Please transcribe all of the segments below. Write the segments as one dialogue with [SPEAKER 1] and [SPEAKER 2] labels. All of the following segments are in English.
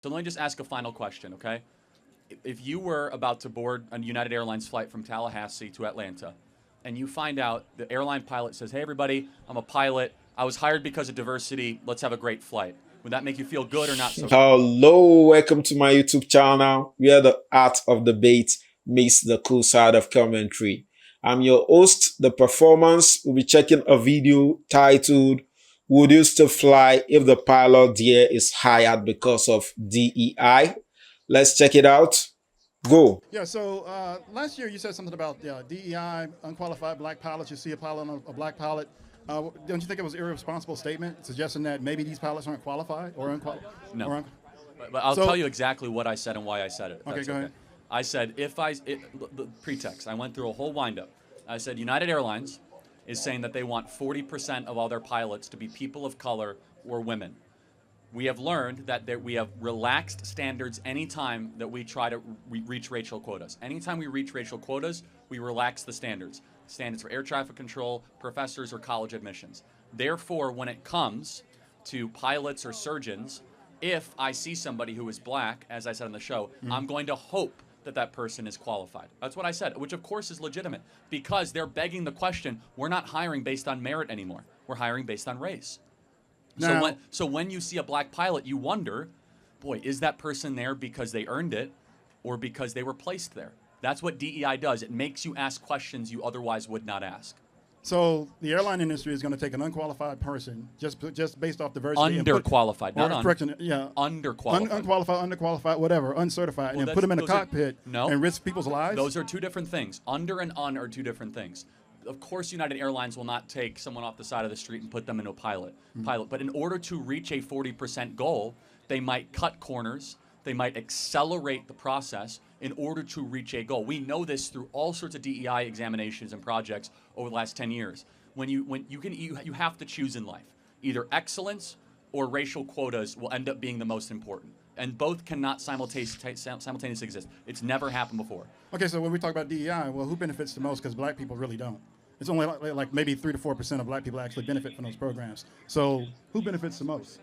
[SPEAKER 1] So let me just ask a final question, okay? If you were about to board a United Airlines flight from Tallahassee to Atlanta, and you find out the airline pilot says, "Hey, everybody, I'm a pilot. I was hired because of diversity. Let's have a great flight." Would that make you feel good or not so good?
[SPEAKER 2] Hello, welcome to my YouTube channel where the art of debate meets the cool side of commentary. I'm your host. The performance will be checking a video titled "Would You Still Fly If the Pilot There is Hired Because of DEI?" Let's check it out. Go.
[SPEAKER 3] Yeah, so last year you said something about DEI, unqualified black pilots. You see a pilot on a black pilot. Don't you think it was an irresponsible statement suggesting that maybe these pilots aren't qualified or unqualified?
[SPEAKER 1] No. But I'll
[SPEAKER 3] So-
[SPEAKER 1] tell you exactly what I said and why I said it. if
[SPEAKER 3] Okay,
[SPEAKER 1] that's
[SPEAKER 3] go ahead.
[SPEAKER 1] I said the pretext. I went through a whole windup. I said United Airlines is saying that they want 40% of all their pilots to be people of color or women. We have learned that we have relaxed standards anytime that we try to reach racial quotas. Anytime we reach racial quotas, we relax the standards. Standards for air traffic control, professors, or college admissions. Therefore, when it comes to pilots or surgeons, if I see somebody who is black, as I said on the show, I'm going to hope that that person is qualified. That's what I said, which of course is legitimate because they're begging the question, we're not hiring based on merit anymore. We're hiring based on race.
[SPEAKER 3] Now-
[SPEAKER 1] So when you see a black pilot, you wonder, boy, is that person there because they earned it or because they were placed there? That's what DEI does. It makes you ask questions you otherwise would not ask.
[SPEAKER 3] So the airline industry is going to take an unqualified person just based off diversity. and put-
[SPEAKER 1] Underqualified, not
[SPEAKER 3] or correction, yeah.
[SPEAKER 1] underqualified.
[SPEAKER 3] Unqualified, underqualified, whatever, uncertified, and
[SPEAKER 1] that's-
[SPEAKER 3] put them in a
[SPEAKER 1] those are-
[SPEAKER 3] cockpit
[SPEAKER 1] no.
[SPEAKER 3] and risk people's lives.
[SPEAKER 1] Those are two different things. Under and un are two different things. Of course, United Airlines will not take someone off the side of the street and put them into a pilot. But in order to reach a 40% goal, they might cut corners. They might accelerate the process in order to reach a goal. We know this through all sorts of DEI examinations and projects over the last 10 years. You have to choose in life. Either excellence or racial quotas will end up being the most important. And both cannot simultaneously exist. It's never happened before.
[SPEAKER 3] Okay, so when we talk about DEI, well, who benefits the most? Because black people really don't. It's only like maybe 3 to 4% of black people actually benefit from those programs. So who benefits the most?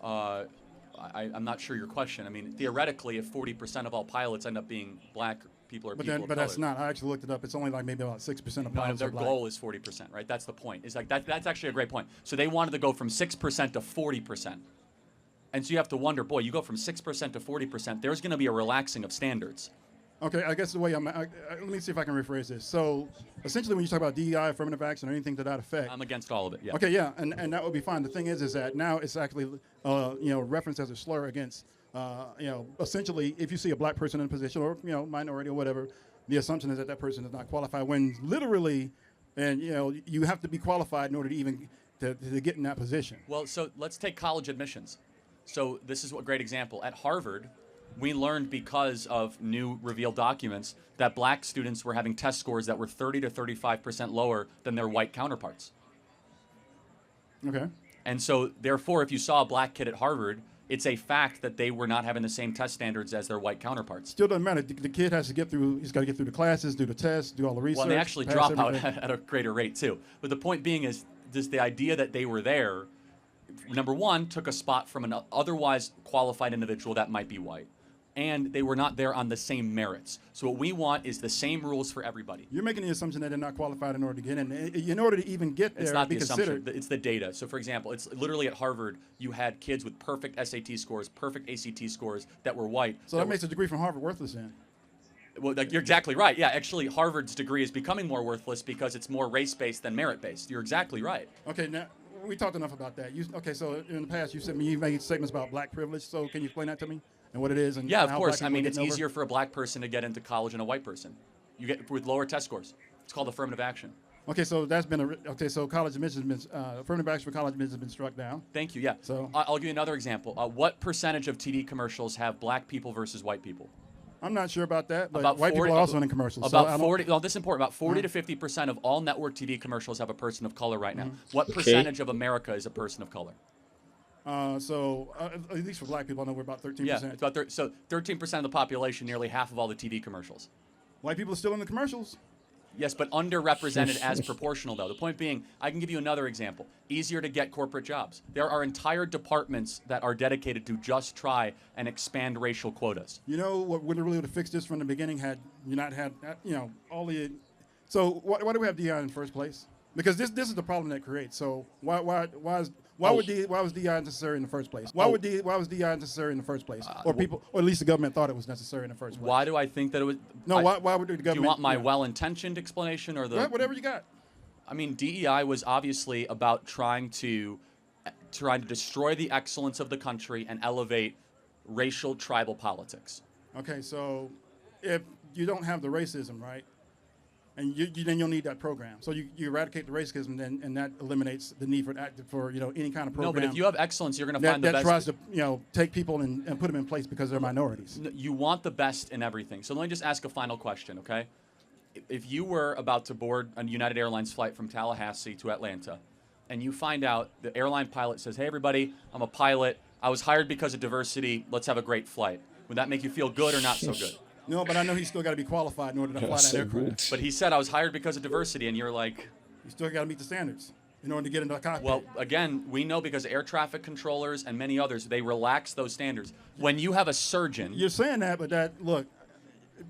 [SPEAKER 1] I'm not sure your question. I mean, theoretically, if 40% of all pilots end up being black people or people of
[SPEAKER 3] But that's
[SPEAKER 1] color,
[SPEAKER 3] not. I actually looked it up. It's only like maybe about 6% of
[SPEAKER 1] no,
[SPEAKER 3] pilots
[SPEAKER 1] their
[SPEAKER 3] are black.
[SPEAKER 1] goal is 40%, right? That's the point. It's like that's actually a great point. So they wanted to go from 6% to 40%. And so you have to wonder, boy, you go from 6% to 40%, there's going to be a relaxing of standards.
[SPEAKER 3] Okay, I guess the way let me see if I can rephrase this. So essentially, when you talk about DEI, affirmative action, or anything to that effect.
[SPEAKER 1] I'm against all of it, yeah.
[SPEAKER 3] Okay, yeah, and that would be fine. The thing is that now it's actually referenced as a slur against essentially if you see a black person in a position or minority or whatever, the assumption is that that person is not qualified when literally, and you have to be qualified in order to even to get in that position.
[SPEAKER 1] Well, so let's take college admissions. So this is a great example. At Harvard, we learned because of new revealed documents that black students were having test scores that were 30 to 35% lower than their white counterparts.
[SPEAKER 3] Okay.
[SPEAKER 1] And so, therefore, if you saw a black kid at Harvard, it's a fact that they were not having the same test standards as their white counterparts.
[SPEAKER 3] Still doesn't matter. The kid has to get through. He's got to get through the classes, do the tests, do all the research.
[SPEAKER 1] Well, and they actually
[SPEAKER 3] pass
[SPEAKER 1] drop out
[SPEAKER 3] everything.
[SPEAKER 1] at a greater rate, too. But the point being is just the idea that they were there, number one, took a spot from an otherwise qualified individual that might be white. And they were not there on the same merits. So what we want is the same rules for everybody.
[SPEAKER 3] You're making the assumption that they're not qualified in order to get in. In order to even get there,
[SPEAKER 1] It's not
[SPEAKER 3] be
[SPEAKER 1] the
[SPEAKER 3] considered.
[SPEAKER 1] assumption. It's the data. So, for example, it's literally at Harvard, you had kids with perfect SAT scores, perfect ACT scores that were white.
[SPEAKER 3] So that makes a degree from Harvard worthless then.
[SPEAKER 1] Well, you're exactly right. Yeah, actually, Harvard's degree is becoming more worthless because it's more race-based than merit-based. You're exactly right.
[SPEAKER 3] Okay, now we talked enough about that. So in the past, you made statements about black privilege. So can you explain that to me and what it is? And
[SPEAKER 1] Yeah, of
[SPEAKER 3] how
[SPEAKER 1] course.
[SPEAKER 3] black
[SPEAKER 1] I
[SPEAKER 3] people
[SPEAKER 1] mean,
[SPEAKER 3] are
[SPEAKER 1] it's
[SPEAKER 3] getting over?
[SPEAKER 1] easier for a black person to get into college than a white person. You get with lower test scores. It's called affirmative action.
[SPEAKER 3] Okay, so that's been so college admissions has been affirmative action for college admissions has been struck down.
[SPEAKER 1] Thank you. Yeah.
[SPEAKER 3] So-
[SPEAKER 1] I'll give you another example. What percentage of TV commercials have black people versus white people?
[SPEAKER 3] I'm not sure about that, but
[SPEAKER 1] About
[SPEAKER 3] white
[SPEAKER 1] 40
[SPEAKER 3] people are also in commercials. so I
[SPEAKER 1] About
[SPEAKER 3] don't-
[SPEAKER 1] 40. Well, this is important. About 40 to 50% of all network TV commercials have a person of color right now.
[SPEAKER 3] Mm-hmm.
[SPEAKER 1] What percentage of America is a person of color?
[SPEAKER 3] At least for black people, I know we're about 13%.
[SPEAKER 1] Yeah, it's about so 13% of the population, nearly half of all the TV commercials.
[SPEAKER 3] White people are still in the commercials.
[SPEAKER 1] Yes, but underrepresented as proportional, though. The point being, I can give you another example. Easier to get corporate jobs. There are entire departments that are dedicated to just try and expand racial quotas.
[SPEAKER 3] You know what would really would have fixed this from the beginning had you not had all the. So why do we have DI in the first place? Because this is the problem that creates. So why was DI necessary in the first place? Why was DI necessary in the first place? Or people, or at least the government thought it was necessary in the first place.
[SPEAKER 1] Why do I think that it was?
[SPEAKER 3] No, why would the government?
[SPEAKER 1] Do you want my well-intentioned explanation or the?
[SPEAKER 3] Whatever you got.
[SPEAKER 1] I mean, DEI was obviously about trying to destroy the excellence of the country and elevate racial tribal politics.
[SPEAKER 3] Okay, so if you don't have the racism, right, and then you'll need that program. So you eradicate the racism, and that eliminates the need for any kind of program.
[SPEAKER 1] No, but if you have excellence, you're going to find the
[SPEAKER 3] that
[SPEAKER 1] best.
[SPEAKER 3] tries to take people and put them in place because they're minorities.
[SPEAKER 1] You want the best in everything. So let me just ask a final question, okay? If you were about to board a United Airlines flight from Tallahassee to Atlanta, and you find out the airline pilot says, "Hey, everybody, I'm a pilot. I was hired because of diversity. Let's have a great flight." Would that make you feel good or not so good?
[SPEAKER 3] No, but I know he's still got to be qualified in order to fly that aircraft.
[SPEAKER 1] But he said, "I was hired because of diversity," and you're like,
[SPEAKER 3] You still got to meet the standards in order to get into the cockpit.
[SPEAKER 1] well, again, we know because air traffic controllers and many others, they relax those standards. When you have a surgeon,
[SPEAKER 3] You're saying that, but look,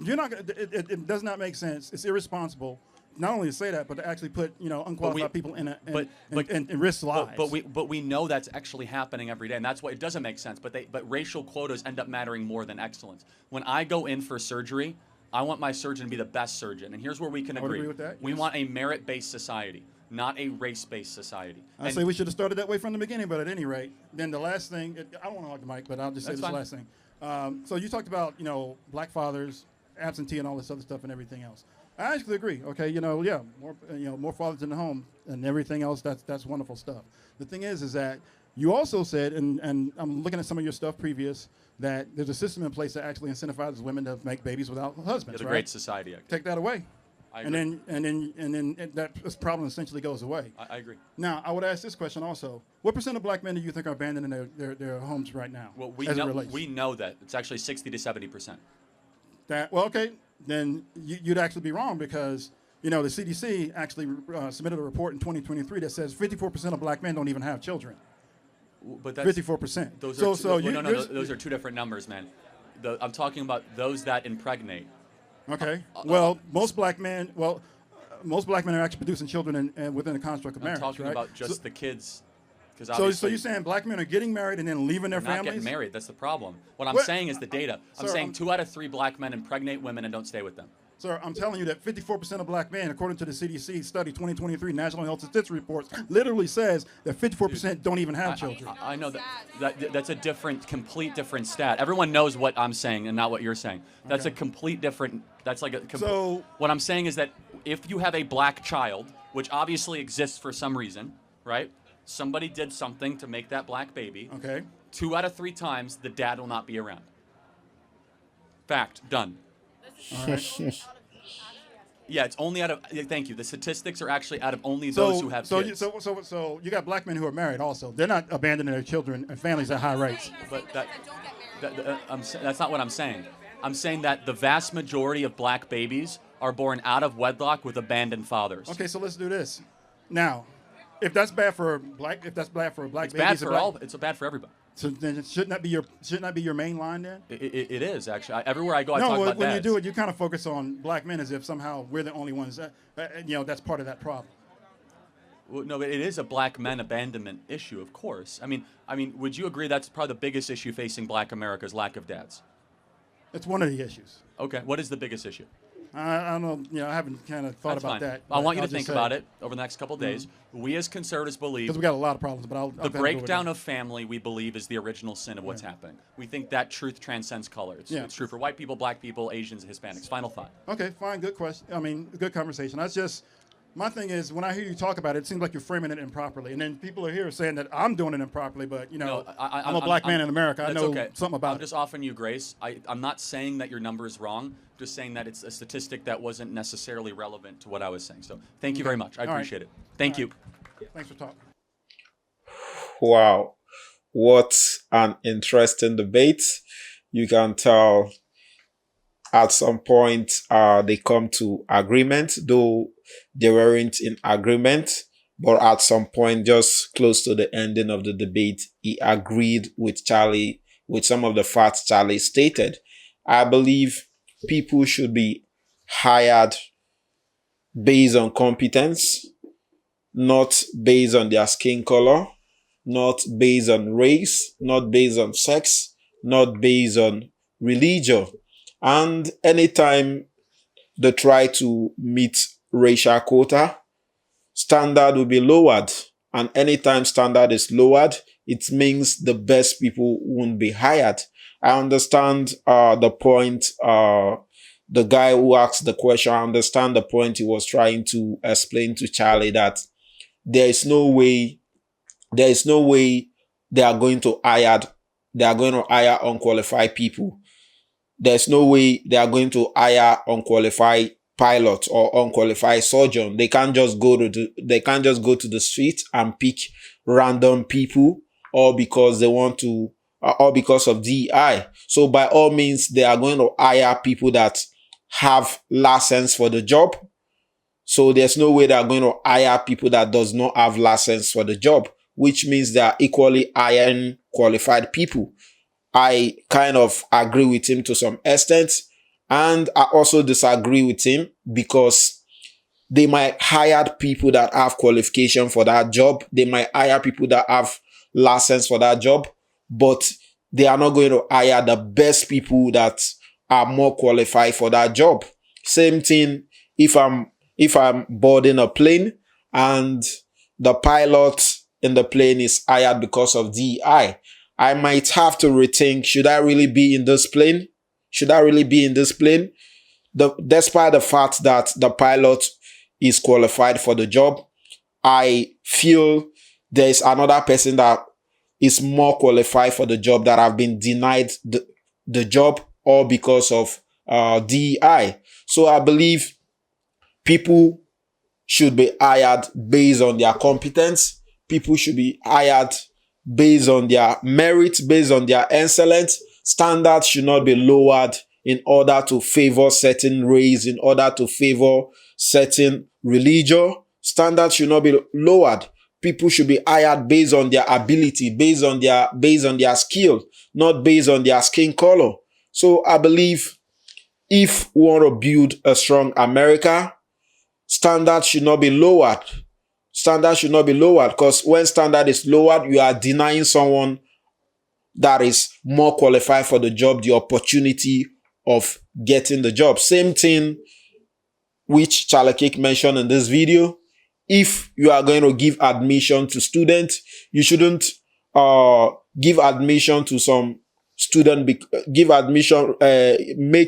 [SPEAKER 3] you're not. It does not make sense. It's irresponsible. Not only to say that, but to actually put unqualified people in and risk lives.
[SPEAKER 1] But we know that's actually happening every day, and that's why it doesn't make sense. But racial quotas end up mattering more than excellence. When I go in for surgery, I want my surgeon to be the best surgeon, and here's where we can
[SPEAKER 3] would
[SPEAKER 1] agree.
[SPEAKER 3] agree with that,
[SPEAKER 1] We
[SPEAKER 3] yes.
[SPEAKER 1] want a merit-based society, not a race-based society.
[SPEAKER 3] I say we should have started that way from the beginning, but at any rate, then the last thing, I don't want to hog the mic, but I'll just say
[SPEAKER 1] That's
[SPEAKER 3] this
[SPEAKER 1] fine.
[SPEAKER 3] last thing. So you talked about, black fathers, absentee and all this other stuff and everything else. I actually agree. Okay, more fathers in the home and everything else. That's wonderful stuff. The thing is that you also said, and I'm looking at some of your stuff previous, that there's a system in place that actually incentivizes women to make babies without husbands.
[SPEAKER 1] It's a
[SPEAKER 3] right?
[SPEAKER 1] great society.
[SPEAKER 3] Take that away,
[SPEAKER 1] I
[SPEAKER 3] and
[SPEAKER 1] agree.
[SPEAKER 3] then that problem essentially goes away.
[SPEAKER 1] I agree.
[SPEAKER 3] Now, I would ask this question also: what % of black men do you think are abandoning their homes right now?
[SPEAKER 1] Well,
[SPEAKER 3] as it relates?
[SPEAKER 1] we know that it's actually 60 to 70%.
[SPEAKER 3] Okay, then you'd actually be wrong because the CDC actually submitted a report in 2023 that says 54% of black men don't even have children.
[SPEAKER 1] But that's
[SPEAKER 3] 54%.
[SPEAKER 1] Those
[SPEAKER 3] So-
[SPEAKER 1] are
[SPEAKER 3] so
[SPEAKER 1] no,
[SPEAKER 3] you-
[SPEAKER 1] no, no,
[SPEAKER 3] you're-
[SPEAKER 1] those are two different numbers, man. I'm talking about those that impregnate.
[SPEAKER 3] Okay. Well, most black men are actually producing children within the construct of
[SPEAKER 1] I'm
[SPEAKER 3] marriage,
[SPEAKER 1] talking
[SPEAKER 3] right?
[SPEAKER 1] about just the kids, because
[SPEAKER 3] So
[SPEAKER 1] obviously
[SPEAKER 3] you're saying black men are getting married and then leaving their
[SPEAKER 1] they're not
[SPEAKER 3] families?
[SPEAKER 1] getting married. That's the problem. What I'm
[SPEAKER 3] What?
[SPEAKER 1] saying is the data. I'm
[SPEAKER 3] Sir,
[SPEAKER 1] saying 2 out of 3 black men impregnate women and don't stay with them.
[SPEAKER 3] Sir, I'm telling you that 54% of black men, according to the CDC study 2023 National Health Statistics Reports, literally says that 54% don't even have children.
[SPEAKER 1] I know that's a complete different stat. Everyone knows what I'm saying and not what you're saying. That's a complete different. That's like a.
[SPEAKER 3] So-
[SPEAKER 1] what I'm saying is that if you have a black child, which obviously exists for some reason, right? Somebody did something to make that black baby.
[SPEAKER 3] Okay.
[SPEAKER 1] 2 out of 3 times, the dad will not be around. Fact. Done.
[SPEAKER 3] All right.
[SPEAKER 1] Yeah, it's only out of. Thank you. The statistics are actually out of only those who have kids.
[SPEAKER 3] So you got black men who are married also. They're not abandoning their children and families at high rates.
[SPEAKER 1] But that's not what I'm saying. I'm saying that the vast majority of black babies are born out of wedlock with abandoned fathers.
[SPEAKER 3] Okay, so let's do this. Now, if that's bad for black
[SPEAKER 1] It's
[SPEAKER 3] babies,
[SPEAKER 1] bad for all. It's bad for everybody.
[SPEAKER 3] So then shouldn't that be your main line then?
[SPEAKER 1] It is actually. Everywhere I go, I
[SPEAKER 3] No,
[SPEAKER 1] talk about
[SPEAKER 3] when you
[SPEAKER 1] dads.
[SPEAKER 3] do it, you kind of focus on black men as if somehow we're the only ones that's part of that problem.
[SPEAKER 1] Well, no, but it is a black men abandonment issue, of course. I mean, would you agree that's probably the biggest issue facing Black America is lack of dads?
[SPEAKER 3] It's one of the issues.
[SPEAKER 1] Okay, what is the biggest issue?
[SPEAKER 3] I don't know. I haven't kind of thought
[SPEAKER 1] That's
[SPEAKER 3] about
[SPEAKER 1] fine.
[SPEAKER 3] that.
[SPEAKER 1] I want you to think about it over the next couple of days. We as conservatives believe
[SPEAKER 3] because we got a lot of problems. But I'll
[SPEAKER 1] the breakdown of family, we believe, is the original sin of what's happening. We think that truth transcends color. It's true for white people, black people, Asians, Hispanics. Final thought.
[SPEAKER 3] Okay, fine, good question. Good conversation. That's just my thing is when I hear you talk about it, it seems like you're framing it improperly, and then people are here saying that I'm doing it improperly. But
[SPEAKER 1] No,
[SPEAKER 3] I'm a black man in America. I
[SPEAKER 1] That's
[SPEAKER 3] know
[SPEAKER 1] okay.
[SPEAKER 3] something about
[SPEAKER 1] I'm just offering you grace. I'm not saying that your number is wrong. I'm just saying that it's a statistic that wasn't necessarily relevant to what I was saying. So thank you very much. I
[SPEAKER 3] All right.
[SPEAKER 1] appreciate it. Thank you.
[SPEAKER 3] it. Thanks for talking.
[SPEAKER 2] Wow, what an interesting debate. You can tell at some point they come to agreement, though they weren't in agreement. But at some point, just close to the ending of the debate, he agreed with Charlie, with some of the facts Charlie stated. I believe people should be hired based on competence, not based on their skin color, not based on race, not based on sex, not based on religion. And anytime they try to meet racial quota, standard will be lowered. And anytime standard is lowered, it means the best people won't be hired. I understand the point, the guy who asked the question, I understand the point he was trying to explain to Charlie, that there is no way they are going to hire unqualified people. There's no way they are going to hire unqualified pilot or unqualified surgeon. They can't just go to the street and pick random people, or because they want to, or because of DEI. So by all means, they are going to hire people that have license for the job. So there's no way they are going to hire people that does not have license for the job, which means they are equally hiring qualified people. I kind of agree with him to some extent, and I also disagree with him, because they might hire people that have qualification for that job. They might hire people that have license for that job, but they are not going to hire the best people that are more qualified for that job. Same thing if I'm boarding a plane and the pilot in the plane is hired because of DEI. I might have to rethink, should I really be in this plane? Despite the fact that the pilot is qualified for the job, I feel there is another person that is more qualified for the job that have been denied the job, all because of DEI. So I believe people should be hired based on their competence. People should be hired based on their merit, based on their excellence. Standards should not be lowered in order to favor certain race, in order to favor certain religion. Standards should not be lowered. People should be hired based on their ability, based on their skill, not based on their skin color. So I believe if we want to build a strong America, standards should not be lowered. Standard should not be lowered, because when standard is lowered, you are denying someone that is more qualified for the job the opportunity of getting the job. Same thing which Charlie Cake mentioned in this video. If you are going to give admission to students, you shouldn't give admission to some student, make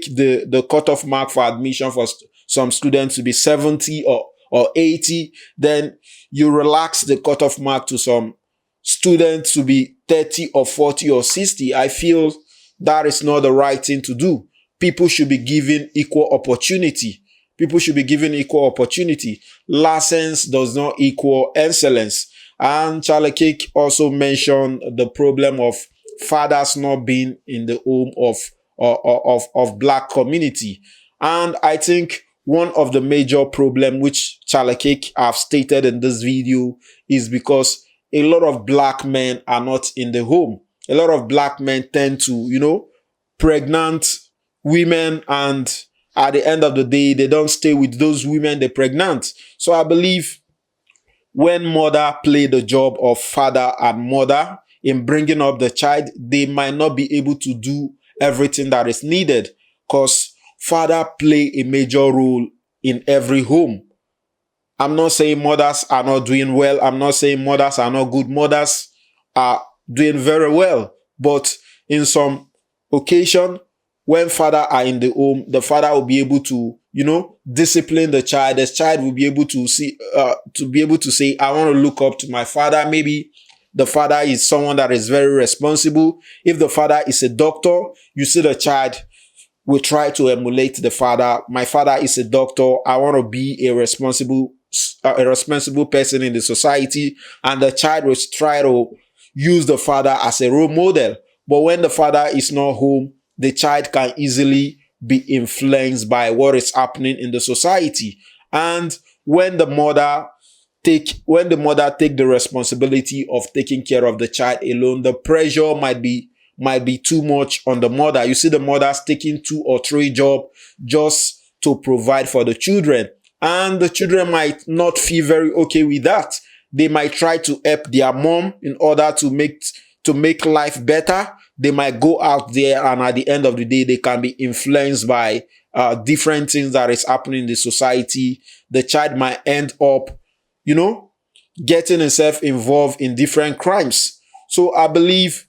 [SPEAKER 2] the cutoff mark for admission for some students to be 70 or 80, then you relax the cutoff mark to some students to be 30 or 40 or 60. I feel that is not the right thing to do. People should be given equal opportunity. License does not equal excellence. And Charlie Cake also mentioned the problem of fathers not being in the home of black community. And I think one of the major problem which Charlie Cake have stated in this video is because a lot of black men are not in the home. A lot of black men tend to, pregnant women, and at the end of the day, they don't stay with those women they pregnant. So I believe when mother play the job of father and mother in bringing up the child, they might not be able to do everything that is needed, because father play a major role in every home. I'm not saying mothers are not doing well. I'm not saying mothers are not good. Mothers are doing very well. But in some occasion, when father are in the home, the father will be able to, discipline the child. The child will be able to say, I want to look up to my father. Maybe the father is someone that is very responsible. If the father is a doctor, you see the child will try to emulate the father. My father is a doctor. I want to be a responsible person in the society. And the child will try to use the father as a role model. But when the father is not home, the child can easily be influenced by what is happening in the society. And when the mother take the responsibility of taking care of the child alone, the pressure might be too much on the mother. You see the mothers taking 2 or 3 jobs just to provide for the children. And the children might not feel very okay with that. They might try to help their mom in order to make life better. They might go out there, and at the end of the day, they can be influenced by different things that is happening in the society. The child might end up, getting himself involved in different crimes. So I believe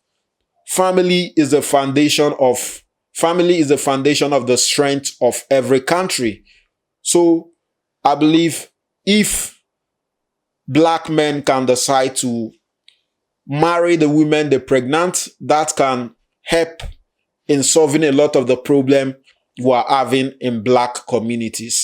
[SPEAKER 2] family is the foundation of the strength of every country. So I believe if black men can decide to marry the women they pregnant, that can help in solving a lot of the problem we are having in black communities.